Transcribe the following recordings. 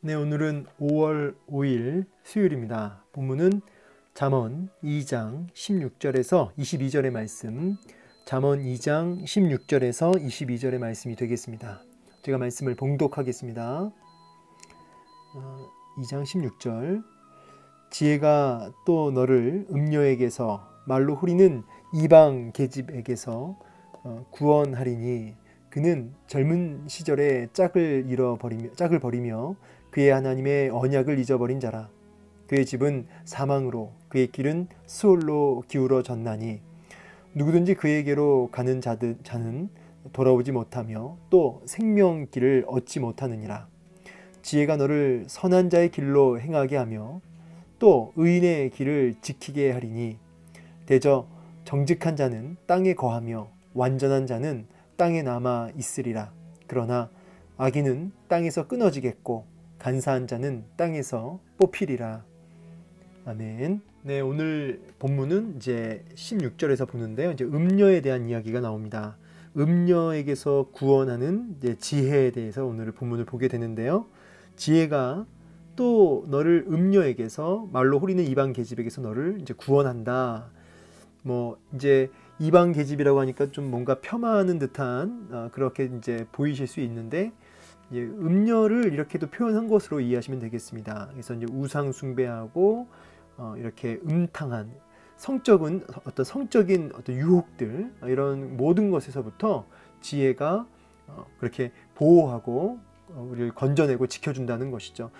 네, 오늘은 5월 5일 수요일입니다. 본문은 잠언 2장 16절에서 22절의 말씀, 잠언 2장 16절에서 22절의 말씀이 되겠습니다. 제가 말씀을 봉독하겠습니다. 2장 16절, 지혜가 또 너를 음녀에게서 말로 후리는 이방 계집에게서 구원하리니 그는 젊은 시절에 짝을 버리며 그의 하나님의 언약을 잊어버린 자라. 그의 집은 사망으로 그의 길은 수올로 기울어졌나니 누구든지 그에게로 가는 자는 돌아오지 못하며 또 생명길을 얻지 못하느니라. 지혜가 너를 선한 자의 길로 행하게 하며 또 의인의 길을 지키게 하리니 대저 정직한 자는 땅에 거하며 완전한 자는 땅에 남아 있으리라. 그러나 악인은 땅에서 끊어지겠고 간사한 자는 땅에서 뽑히리라. 아멘. 네, 오늘 본문은 이제 16절에서 보는데요. 이제 음녀에 대한 이야기가 나옵니다. 음녀에게서 구원하는 이제 지혜에 대해서 오늘 본문을 보게 되는데요. 지혜가 또 너를 음녀에게서 말로 후리는 이방 계집에게서 너를 이제 구원한다. 뭐 이제 이방 계집이라고 하니까 좀 뭔가 폄하하는 듯한 그렇게 이제 보이실 수 있는데 이제 음녀를 이렇게도 표현한 것으로 이해하시면 되겠습니다. 그래서 이제 우상 숭배하고 이렇게 음탕한 성적인 어떤 유혹들 이런 모든 것에서부터 지혜가 그렇게 보호하고 우리를 건져내고 지켜준다는 것이죠.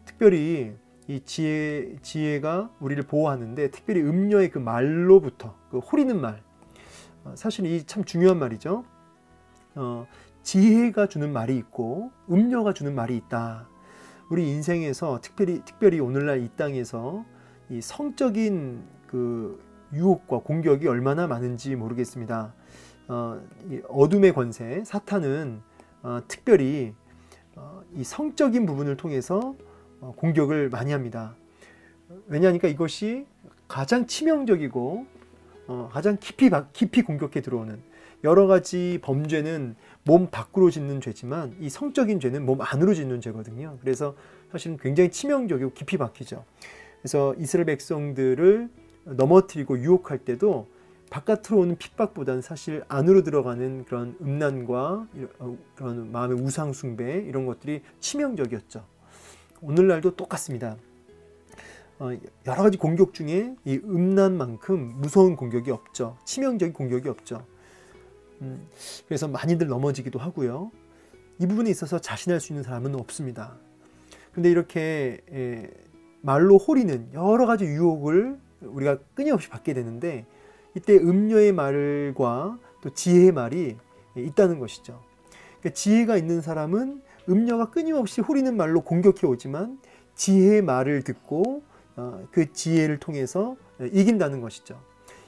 특별히 이 지혜가 우리를 보호하는데 특별히 음녀의 그 말로부터 그 호리는 말, 사실 이 참 중요한 말이죠. 지혜가 주는 말이 있고 음녀가 주는 말이 있다. 우리 인생에서 특별히 오늘날 이 땅에서 이 성적인 그 유혹과 공격이 얼마나 많은지 모르겠습니다. 이 어둠의 권세 사탄은 특별히 이 성적인 부분을 통해서 공격을 많이 합니다. 왜냐하니까 이것이 가장 치명적이고 가장 깊이 공격해 들어오는, 여러 가지 범죄는 몸 밖으로 짓는 죄지만 이 성적인 죄는 몸 안으로 짓는 죄거든요. 그래서 사실은 굉장히 치명적이고 깊이 박히죠. 그래서 이스라엘 백성들을 넘어뜨리고 유혹할 때도 바깥으로 오는 핍박보다는 사실 안으로 들어가는 그런 음란과 그런 마음의 우상 숭배 이런 것들이 치명적이었죠. 오늘날도 똑같습니다. 여러 가지 공격 중에 이 음란만큼 무서운 공격이 없죠. 치명적인 공격이 없죠. 그래서 많이들 넘어지기도 하고요. 이 부분에 있어서 자신할 수 있는 사람은 없습니다. 근데 이렇게 말로 호리는 여러 가지 유혹을 우리가 끊임없이 받게 되는데 이때 음녀의 말과 또 지혜의 말이 있다는 것이죠. 그러니까 지혜가 있는 사람은 음녀가 끊임없이 호리는 말로 공격해 오지만 지혜의 말을 듣고 그 지혜를 통해서 이긴다는 것이죠.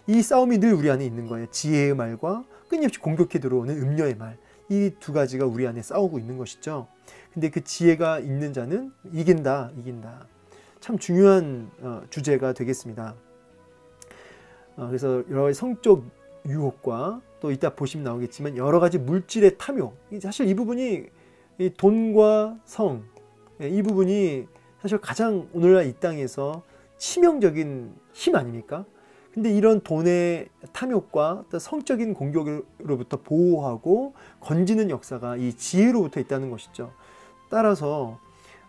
이 싸움이 늘 우리 안에 있는 거예요. 지혜의 말과 끊임없이 공격해 들어오는 음녀의 말, 이 두 가지가 우리 안에 싸우고 있는 것이죠. 근데 그 지혜가 있는 자는 이긴다. 참 중요한 주제가 되겠습니다. 그래서 여러 가지 성적 유혹과 또 이따 보시면 나오겠지만 여러 가지 물질의 탐욕, 사실 이 부분이 이 돈과 성, 이 부분이 사실 가장 오늘날 이 땅에서 치명적인 힘 아닙니까? 근데 이런 돈의 탐욕과 또 성적인 공격으로부터 보호하고 건지는 역사가 이 지혜로부터 있다는 것이죠. 따라서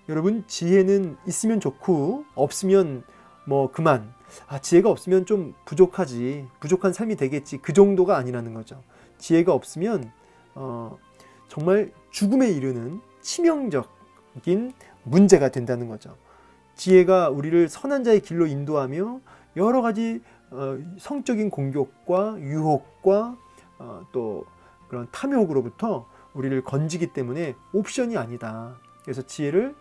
여러분, 지혜는 있으면 좋고 없으면 뭐 그만, 지혜가 없으면 좀 부족한 삶이 되겠지, 그 정도가 아니라는 거죠. 지혜가 없으면 정말 죽음에 이르는 치명적인 문제가 된다는 거죠. 지혜가 우리를 선한 자의 길로 인도하며 여러 가지 성적인 공격과 유혹과 또 그런 탐욕으로부터 우리를 건지기 때문에 옵션이 아니다. 그래서 지혜를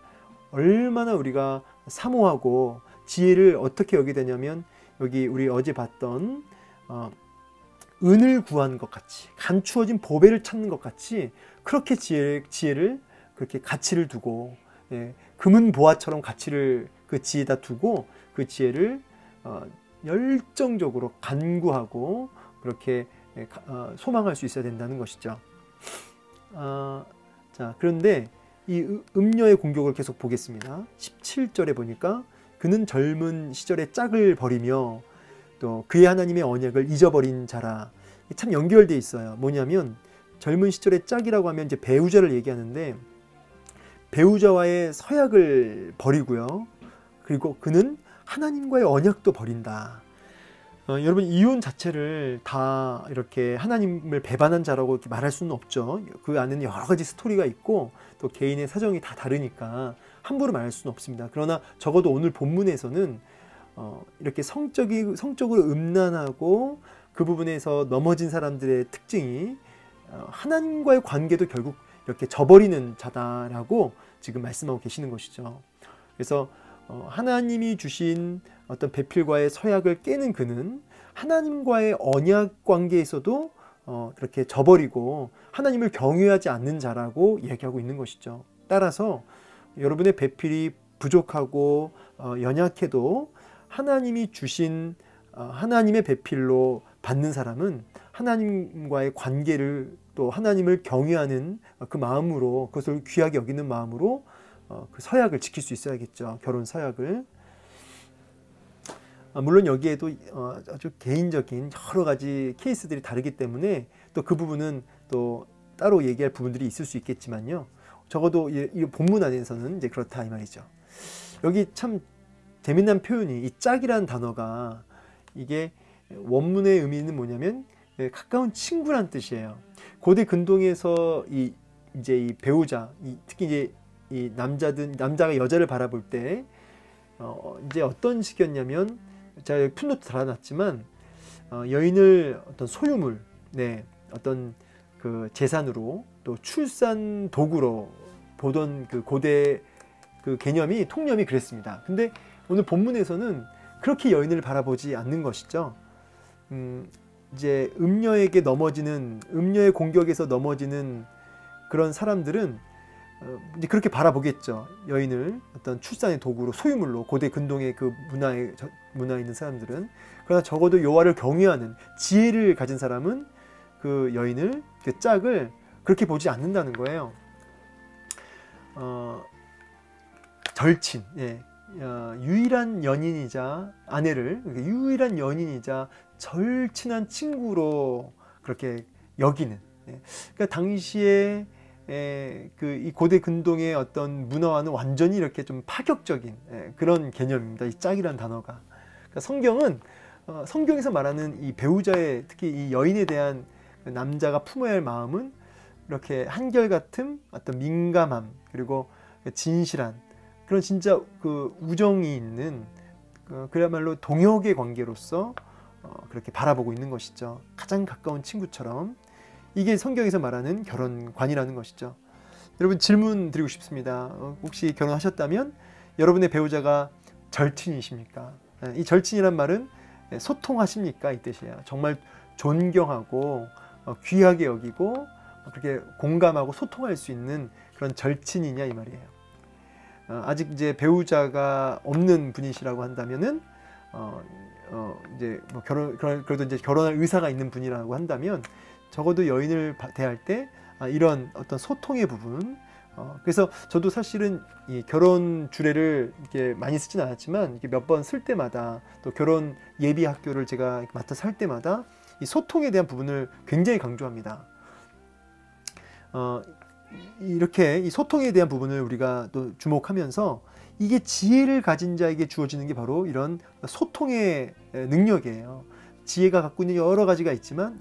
얼마나 우리가 사모하고, 지혜를 어떻게 여기게 되냐면 여기 우리 어제 봤던 은을 구하는 것 같이, 감추어진 보배를 찾는 것 같이 그렇게 지혜를 그렇게 가치를 두고, 금은 보화처럼 가치를 그 지혜에다 두고 그 지혜를 열정적으로 간구하고 그렇게 소망할 수 있어야 된다는 것이죠. 자, 그런데 이 음녀의 공격을 계속 보겠습니다. 17절에 보니까 그는 젊은 시절의 짝을 버리며 또 그의 하나님의 언약을 잊어버린 자라. 참 연결돼 있어요. 뭐냐면 젊은 시절의 짝이라고 하면 이제 배우자를 얘기하는데 배우자와의 서약을 버리고요. 그리고 그는 하나님과의 언약도 버린다. 여러분 이혼 자체를 다 이렇게 하나님을 배반한 자라고 이렇게 말할 수는 없죠. 그 안에는 여러 가지 스토리가 있고 또 개인의 사정이 다 다르니까 함부로 말할 수는 없습니다. 그러나 적어도 오늘 본문에서는 이렇게 성적으로 음란하고 그 부분에서 넘어진 사람들의 특징이 하나님과의 관계도 결국 이렇게 저버리는 자다라고 지금 말씀하고 계시는 것이죠. 그래서 하나님이 주신 어떤 배필과의 서약을 깨는 그는 하나님과의 언약 관계에서도 이렇게 저버리고 하나님을 경외하지 않는 자라고 얘기하고 있는 것이죠. 따라서 여러분의 배필이 부족하고 연약해도 하나님이 주신 하나님의 배필로 받는 사람은 하나님과의 관계를 또 하나님을 경외하는 그 마음으로 그것을 귀하게 여기는 마음으로 그 서약을 지킬 수 있어야겠죠. 결혼 서약을. 물론 여기에도 아주 개인적인 여러 가지 케이스들이 다르기 때문에 또 그 부분은 또 따로 얘기할 부분들이 있을 수 있겠지만요. 적어도 이 본문 안에서는 이제 그렇다 이 말이죠. 여기 참 재미난 표현이 이 짝이라는 단어가 이게 원문의 의미는 뭐냐면 가까운 친구란 뜻이에요. 고대 근동에서 이제 이 배우자, 특히 이제 이 남자가 여자를 바라볼 때 이제 어떤 식이었냐면 제가 여기 풋노트 달아놨지만 여인을 어떤 소유물, 어떤 그 재산으로 또 출산 도구로 보던 그 고대 그 개념이 통념이 그랬습니다. 근데 오늘 본문에서는 그렇게 여인을 바라보지 않는 것이죠. 이제 음녀의 공격에서 넘어지는 그런 사람들은 이제 그렇게 바라보겠죠. 여인을 어떤 출산의 도구로 소유물로 고대 근동의 그 문화에 있는 사람들은. 그러나 적어도 여호와를 경외하는 지혜를 가진 사람은 그 여인을 그 짝을 그렇게 보지 않는다는 거예요. 절친, 유일한 연인이자 아내를 유일한 연인이자 절친한 친구로 그렇게 여기는. 그러니까 당시에 이 고대 근동의 어떤 문화와는 완전히 이렇게 좀 파격적인 그런 개념입니다. 이 짝이란 단어가. 그러니까 성경에서 말하는 이 배우자의 특히 이 여인에 대한 남자가 품어야 할 마음은 이렇게 한결같은 어떤 민감함 그리고 진실한 그런 진짜 그 우정이 있는 그야말로 동역의 관계로서 그렇게 바라보고 있는 것이죠. 가장 가까운 친구처럼. 이게 성경에서 말하는 결혼관이라는 것이죠. 여러분 질문 드리고 싶습니다. 혹시 결혼하셨다면 여러분의 배우자가 절친이십니까? 이 절친이란 말은 소통하십니까? 이 뜻이에요. 정말 존경하고 귀하게 여기고 그렇게 공감하고 소통할 수 있는 그런 절친이냐 이 말이에요. 아직 이제 배우자가 없는 분이시라고 한다면은 이제 뭐 그래도 이제 결혼할 의사가 있는 분이라고 한다면 적어도 여인을 대할 때 이런 어떤 소통의 부분. 그래서 저도 사실은 이 결혼 주례를 이렇게 많이 쓰진 않았지만 몇 번 쓸 때마다 또 결혼 예비 학교를 제가 맡아서 할 때마다 이 소통에 대한 부분을 굉장히 강조합니다. 이렇게 이 소통에 대한 부분을 우리가 또 주목하면서 이게 지혜를 가진 자에게 주어지는 게 바로 이런 소통의 능력이에요. 지혜가 갖고 있는 여러 가지가 있지만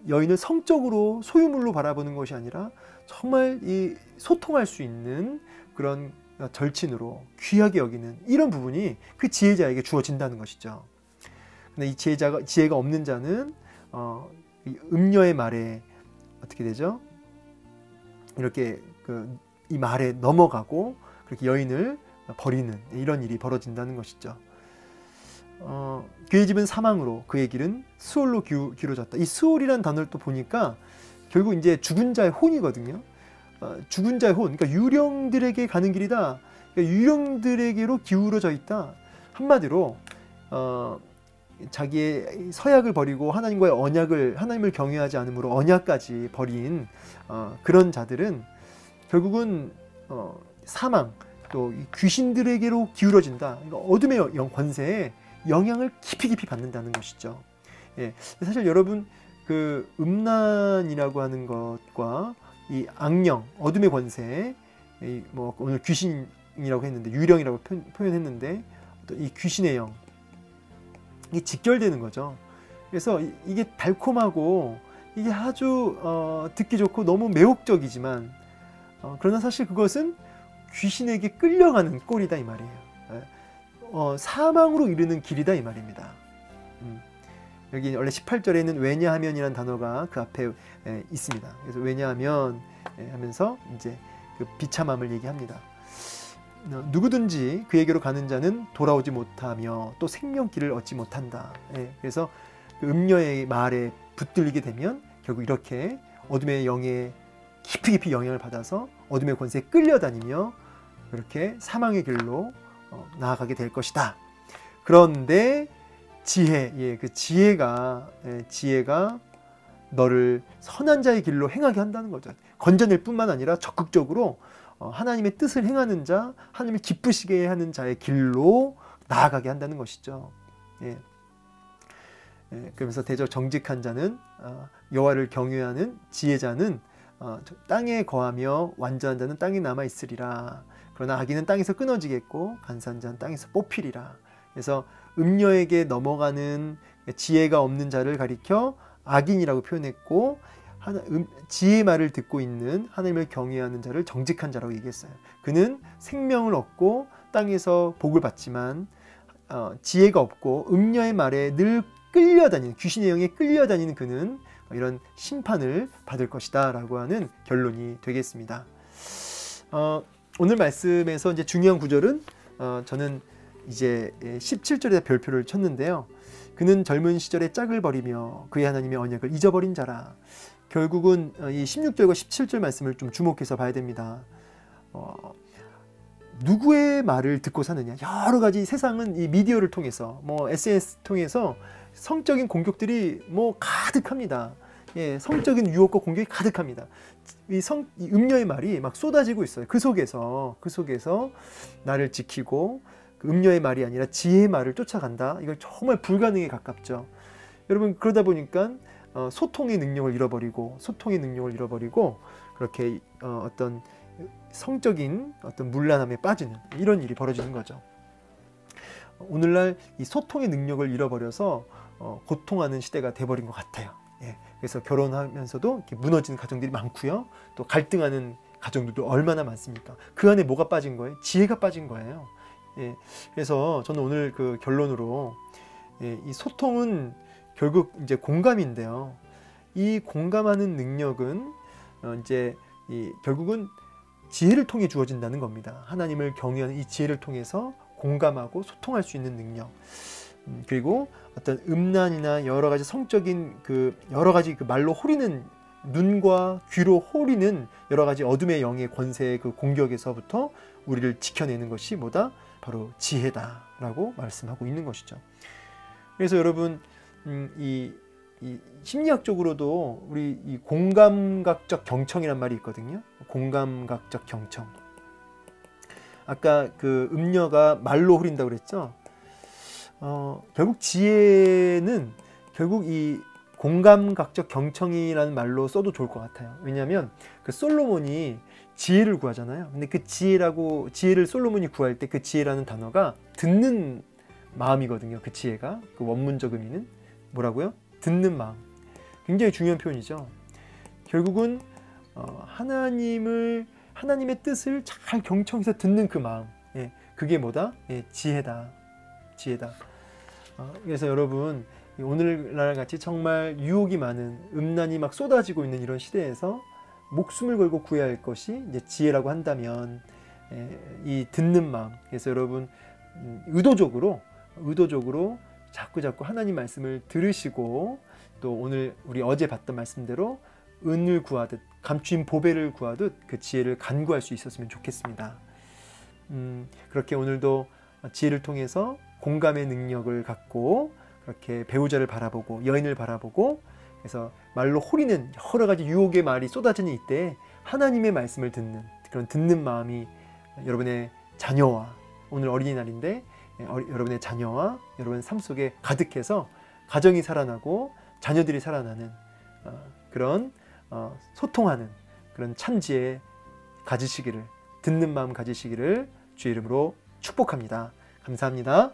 여인을 성적으로 소유물로 바라보는 것이 아니라 정말 이 소통할 수 있는 그런 절친으로 귀하게 여기는 이런 부분이 그 지혜자에게 주어진다는 것이죠. 근데 이 지혜가 없는 자는 이 음녀의 말에 어떻게 되죠? 이렇게 이 말에 넘어가고 그렇게 여인을 버리는 이런 일이 벌어진다는 것이죠. 그의 집은 사망으로 그의 길은 스올로 길어졌다. 이 스올이라는 단어를 또 보니까 결국 이제 죽은 자의 혼이거든요. 죽은 자의 혼, 그러니까 유령들에게 가는 길이다. 그러니까 유령들에게로 기울어져 있다. 한마디로 자기의 서약을 버리고 하나님과의 언약을 하나님을 경외하지 않으므로 언약까지 버린 그런 자들은 결국은 사망, 또 이 귀신들에게로 기울어진다. 그러니까 어둠의 권세에 영향을 깊이 받는다는 것이죠. 예, 사실 여러분 그 음란이라고 하는 것과 이 악령, 어둠의 권세, 뭐 오늘 귀신이라고 했는데 유령이라고 표현했는데 이 귀신의 영, 이게 직결되는 거죠. 그래서 이게 달콤하고 이게 아주 듣기 좋고 너무 매혹적이지만 그러나 사실 그것은 귀신에게 끌려가는 꼴이다 이 말이에요. 사망으로 이르는 길이다 이 말입니다. 여기 원래 18절에는 왜냐하면이라는 단어가 그 앞에 있습니다. 그래서 왜냐하면 하면서 이제 그 비참함을 얘기합니다. 누구든지 그에게로 가는 자는 돌아오지 못하며 또 생명길을 얻지 못한다. 그래서 그 음녀의 말에 붙들리게 되면 결국 이렇게 어둠의 영에 깊이 영향을 받아서 어둠의 권세에 끌려다니며 이렇게 사망의 길로 나아가게 될 것이다. 그런데 지혜, 그 지혜가 너를 선한 자의 길로 행하게 한다는 거죠. 건져낼 뿐만 아니라 적극적으로 하나님의 뜻을 행하는 자, 하나님을 기쁘시게 하는 자의 길로 나아가게 한다는 것이죠. 그러면서 대저 정직한 자는 여호와를 경외하는 지혜자는 땅에 거하며 완전한 자는 땅에 남아 있으리라. 그러나 악인은 땅에서 끊어지겠고 간사한 자는 땅에서 뽑히리라. 그래서 음녀에게 넘어가는 지혜가 없는 자를 가리켜 악인이라고 표현했고 지혜의 말을 듣고 있는 하나님을 경외하는 자를 정직한 자라고 얘기했어요. 그는 생명을 얻고 땅에서 복을 받지만 지혜가 없고 음녀의 말에 늘 끌려다니는 귀신의 영에 끌려다니는 그는 이런 심판을 받을 것이다 라고 하는 결론이 되겠습니다. 오늘 말씀에서 이제 중요한 구절은 저는 이제 17절에 별표를 쳤는데요. 그는 젊은 시절에 짝을 버리며 그의 하나님의 언약을 잊어버린 자라. 결국은 이 16절과 17절 말씀을 좀 주목해서 봐야 됩니다. 누구의 말을 듣고 사느냐. 여러 가지 세상은 이 미디어를 통해서 뭐 SNS 통해서 성적인 공격들이 뭐 가득합니다. 성적인 유혹과 공격이 가득합니다. 이 음녀의 말이 막 쏟아지고 있어요. 그 속에서 나를 지키고 그 음녀의 말이 아니라 지혜의 말을 쫓아간다. 이건 정말 불가능에 가깝죠. 여러분 그러다 보니까 소통의 능력을 잃어버리고 그렇게 어떤 성적인 어떤 문란함에 빠지는 이런 일이 벌어지는 거죠. 오늘날 이 소통의 능력을 잃어버려서 고통하는 시대가 돼버린 것 같아요. 그래서 결혼하면서도 이렇게 무너지는 가정들이 많고요. 또 갈등하는 가정들도 얼마나 많습니까? 그 안에 뭐가 빠진 거예요? 지혜가 빠진 거예요. 그래서 저는 오늘 그 결론으로 이 소통은 결국 이제 공감인데요. 이 공감하는 능력은 이제 결국은 지혜를 통해 주어진다는 겁니다. 하나님을 경외하는 이 지혜를 통해서 공감하고 소통할 수 있는 능력. 그리고 어떤 음란이나 여러 가지 성적인 여러 가지 말로 호리는 눈과 귀로 호리는 여러 가지 어둠의 영의 권세의 그 공격에서부터 우리를 지켜내는 것이 뭐다? 바로 지혜다라고 말씀하고 있는 것이죠. 그래서 여러분 이 심리학적으로도 우리 이 공감각적 경청이란 말이 있거든요. 공감각적 경청. 아까 그 음녀가 말로 호린다고 그랬죠. 결국 지혜는 결국 이 공감각적 경청이라는 말로 써도 좋을 것 같아요. 왜냐하면 그 솔로몬이 지혜를 구하잖아요. 근데 그 지혜를 솔로몬이 구할 때 그 지혜라는 단어가 듣는 마음이거든요. 그 지혜가 그 원문적 의미는 뭐라고요? 듣는 마음. 굉장히 중요한 표현이죠. 결국은 하나님의 뜻을 잘 경청해서 듣는 그 마음. 그게 뭐다? 지혜다. 그래서 여러분 오늘날 같이 정말 유혹이 많은 음란이 막 쏟아지고 있는 이런 시대에서 목숨을 걸고 구해야 할 것이 이제 지혜라고 한다면 이 듣는 마음. 그래서 여러분 의도적으로 자꾸 하나님 말씀을 들으시고 또 오늘 우리 어제 봤던 말씀대로 은을 구하듯 감추인 보배를 구하듯 그 지혜를 간구할 수 있었으면 좋겠습니다. 그렇게 오늘도 지혜를 통해서 공감의 능력을 갖고 그렇게 배우자를 바라보고 여인을 바라보고 그래서 말로 호리는 여러 가지 유혹의 말이 쏟아지는 이때 하나님의 말씀을 듣는 그런 듣는 마음이 여러분의 자녀와, 오늘 어린이날인데 여러분의 자녀와 여러분 삶 속에 가득해서 가정이 살아나고 자녀들이 살아나는 그런 소통하는 그런 찬지에 가지시기를, 듣는 마음 가지시기를 주의 이름으로 축복합니다. 감사합니다.